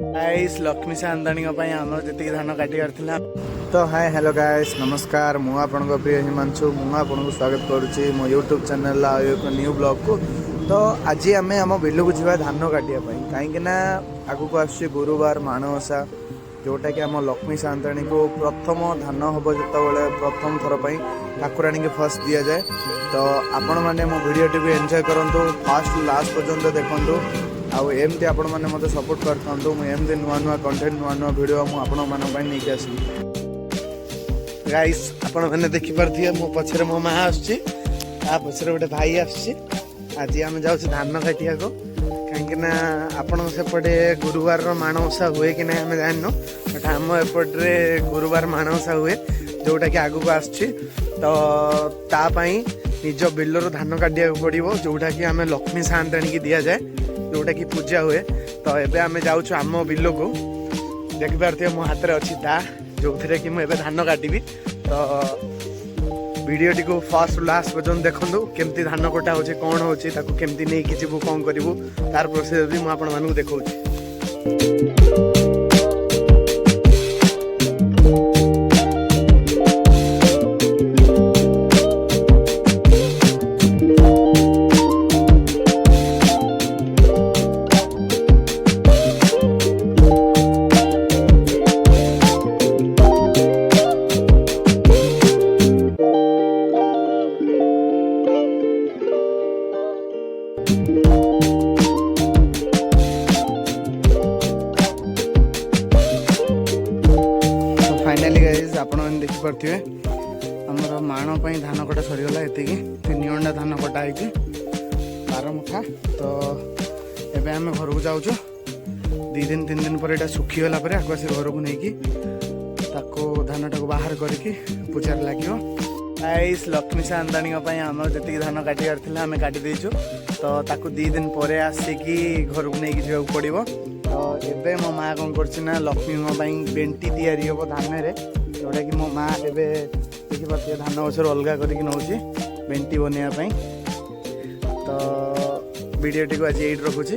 Guys Lakshmi सांदाणी आम जी धान काटार तो हाय हेलो गाइस नमस्कार मु आपण प्रिय हिमांशु मु आपको स्वागत करुच्ची मो यूट्यूब चैनल एक न्यू ब्लॉग को। तो आज आम आम बिल को जा धान काटापी कहीं आगू को आस गुरुवार माणवसा जोटा कि आम लक्ष्मी सांदाणी को प्रथम धान हम जो प्रथम थर पर ठाकुराणी के फर्स्ट दि जाए। तो आपण मैंने मो वीडियो भी एंजॉय करूँ फास्ट लास्ट पर्यंत देखूँ आउ एमती आपण मैंने मत सपोर्ट करथांतु एमती नुआ नुआ कंटेंट नुआ नुआ वीडियो मुझे आसबि। गाइस आपण मैंने देखिपे मो पछरे मो माँ आसुची पछरे गोटे भाई आसुची। आज आम जाऊँ धान काटिया को कहीं आपण सेपटे गुरुवार माणवसा हुए कि ना आम जान बट आम एपटे गुरुवार माणवसा हुए जोटा कि आगू को आसुची। तो तापाई निज बिलर धान काटिया पड़ो जोटा कि आम लक्ष्मी सांदाणी की दि जाए जोटा कि पूजा हुए। तो एबे आमे जाऊँ आम बिल को देखिपे मो हाथ में अच्छी दा जो थे कि मुझे धान काटि। तो वीडियो को फर्स्ट लास्ट पर्यटन देखूँ केमती धान कटा हो कौन हो केमती नहीं कि जीवु कौन करूँ तार प्रोसेस भी मुझे देखा। फाइनाली गाइज आप देखिपे आमर माण धान कटा सरीगला ये 3 घंटा धान कटा है 12 मुठा। तो एबे आम घर को जाऊँ 2 दिन 3 दिन पर यहाँ सुखीगला आगे से घर को लेकिन धान टाक बाहर करके पूजार लगे। गाइस लक्ष्मी सांदाणी आम जी धान काटार आम काटी देचु। तो 2 दिन पर आसिकी घर को लेकिन जावाक पड़ो। तो एबे मो माँ कौन कर लक्ष्मी बेंटी तैयारी हम धान में जोटा कि मो माँ एबे देखिए धान गचर अलग करके नौ बेंटी बनवाई। तो वीडियो टी आज ये रखुच्छी।